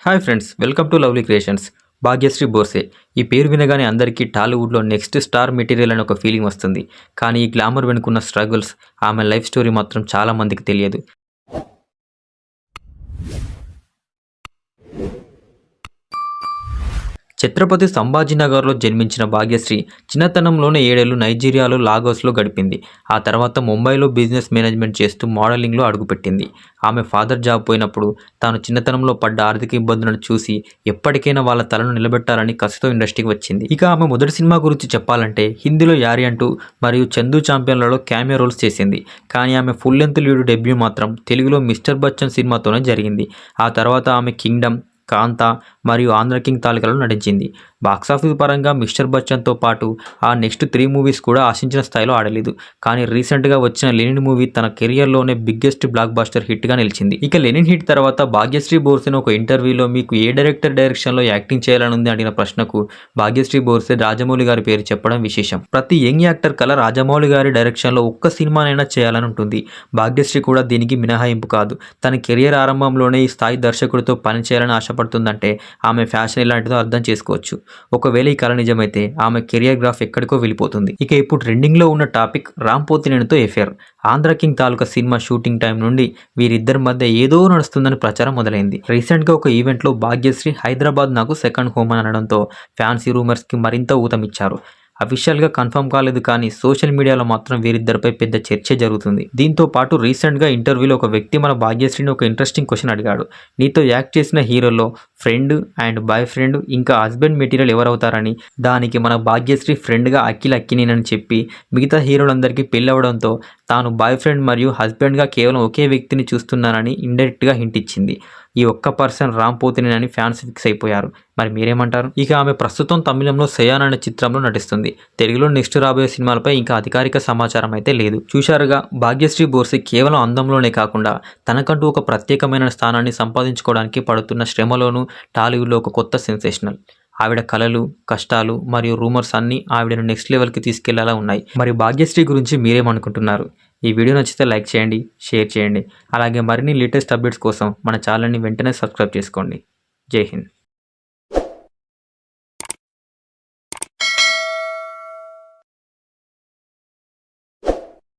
Hi friends, welcome to lovely creations. Bhagyashri Borse ఈ పేరు వినగానే అందరికీ టాలీవుడ్లో నెక్స్ట్ స్టార్ మెటీరియల్ అని ఒక ఫీలింగ్ వస్తుంది. కానీ ఈ గ్లామర్ వెనుకున్న స్ట్రగుల్స్, ఆమె లైఫ్ స్టోరీ మాత్రం చాలా మందికి తెలియదు. ఛత్రపతి సంభాజీనగర్లో జన్మించిన భాగ్యశ్రీ చిన్నతనంలోనే 7 ఏళ్లు నైజీరియాలో లాగోస్లో గడిపింది. ఆ తర్వాత ముంబైలో బిజినెస్ మేనేజ్మెంట్ చేస్తూ మోడలింగ్లో అడుగుపెట్టింది. ఆమె ఫాదర్ జాబ్ పోయినప్పుడు తాను చిన్నతనంలో పడ్డ ఆర్థిక ఇబ్బందులను చూసి ఎప్పటికైనా వాళ్ళ తలను నిలబెట్టాలని కసితో ఇండస్ట్రీకి వచ్చింది. ఇక ఆమె మొదటి సినిమా గురించి చెప్పాలంటే హిందీలో యారీ అంటూ మరియు చందు ఛాంపియన్లలో క్యామియో రోల్స్ చేసింది. కానీ ఆమె ఫుల్ లెంత్ లీడ్ డెబ్యూ మాత్రం తెలుగులో మిస్టర్ బచ్చన్ సినిమాతోనే జరిగింది. ఆ తర్వాత ఆమె కింగ్డమ్, కాంతా మరియు ఆంధ్ర కింగ్ తాలికలో నటించింది. బాక్సాఫీస్ పరంగా మిస్టర్ బచ్చన్తో పాటు ఆ నెక్స్ట్ 3 మూవీస్ కూడా ఆశించిన స్థాయిలో ఆడలేదు. కానీ రీసెంట్గా వచ్చిన లెనిన్ మూవీ తన కెరియర్లోనే బిగ్గెస్ట్ బ్లాక్ బస్టర్ హిట్గా నిలిచింది. ఇక లెనిన్ హిట్ తర్వాత భాగ్యశ్రీ బోర్సేను ఒక ఇంటర్వ్యూలో మీకు ఏ డైరెక్టర్ డైరెక్షన్లో యాక్టింగ్ చేయాలనుంది అడిగిన ప్రశ్నకు భాగ్యశ్రీ బోర్సే రాజమౌళి గారి పేరు చెప్పడం విశేషం. ప్రతి యంగ్ యాక్టర్ కల రాజమౌళి గారి డైరెక్షన్లో ఒక్క సినిమానైనా చేయాలని ఉంటుంది. భాగ్యశ్రీ కూడా దీనికి మినహాయింపు కాదు. తన కెరియర్ ఆరంభంలోనే ఈ స్థాయి దర్శకుడితో పనిచేయాలని ఆశపడుతుందంటే ఆమె ఫ్యాషన్ ఎలాంటిదో అర్థం చేసుకోవచ్చు. ఒకవేళ ఈ కళ నిజమైతే ఆమె కెరియర్ గ్రాఫ్ ఎక్కడికో వెళ్ళిపోతుంది. ఇక ఇప్పుడు ట్రెండింగ్లో ఉన్న టాపిక్ రామ్ పోతినేనితో affair. Andhra king taluka cinema shooting time నుండి వీరిద్దరి మధ్య ఏదో నడుస్తుందని ప్రచారం మొదలైంది. రీసెంట్గా ఒక ఈవెంట్లో భాగ్యశ్రీ హైదరాబాద్ నాకు సెకండ్ హోమ్ అని అనడంతో ఫ్యాన్స్ ఈ రూమర్స్కి మరింత ఊతమిచ్చారు. అఫీషియల్గా కన్ఫర్మ్ కాలేదు, కానీ సోషల్ మీడియాలో మాత్రం వీరిద్దరిపై పెద్ద చర్చ జరుగుతుంది. దీంతో పాటు రీసెంట్గా ఇంటర్వ్యూలో ఒక వ్యక్తి మన భాగ్యశ్రీని ఒక ఇంట్రెస్టింగ్ క్వశ్చన్ అడిగాడు. నీతో యాక్ట్ చేసిన హీరోలో ఫ్రెండ్ అండ్ బాయ్ ఫ్రెండ్ ఇంకా హస్బెండ్ మెటీరియల్ ఎవరవుతారని. దానికి మన భాగ్యశ్రీ ఫ్రెండ్గా అఖిల్ అక్కినేనని చెప్పి మిగతా హీరోలందరికీ పెళ్ళవడంతో తాను బాయ్ ఫ్రెండ్ మరియు హస్బెండ్గా కేవలం ఒకే వ్యక్తిని చూస్తున్నానని ఇండైరెక్ట్గా హింట్ ఇచ్చింది. ఈ ఒక్క person Ram Pothineni fans fix అయిపోయారు. మరి మీరేమంటారు? ఇక ఆమె ప్రస్తుతం తమిళంలో సయాన్ అనే చిత్రంలో నటిస్తుంది. తెలుగులో నెక్స్ట్ రాబోయే సినిమాలపై ఇంకా అధికారిక సమాచారం అయితే లేదు. చూశారుగా, భాగ్యశ్రీ బోర్సే కేవలం అందంలోనే కాకుండా తనకంటూ ఒక ప్రత్యేకమైన స్థానాన్ని సంపాదించుకోవడానికి పడుతున్న శ్రమలోనూ టాలీవుడ్లో ఒక కొత్త సెన్సేషనల్. ఆవిడ కలలు, కష్టాలు మరియు రూమర్స్ అన్నీ ఆవిడను నెక్స్ట్ లెవెల్కి తీసుకెళ్లేలా ఉన్నాయి. మరి భాగ్యశ్రీ గురించి మీరేమనుకుంటున్నారు? ఈ వీడియో నచ్చితే లైక్ చేయండి, షేర్ చేయండి. అలాగే మరిన్ని లేటెస్ట్ అప్డేట్స్ కోసం మన ఛానల్ని వెంటనే సబ్స్క్రైబ్ చేసుకోండి. జై హింద్.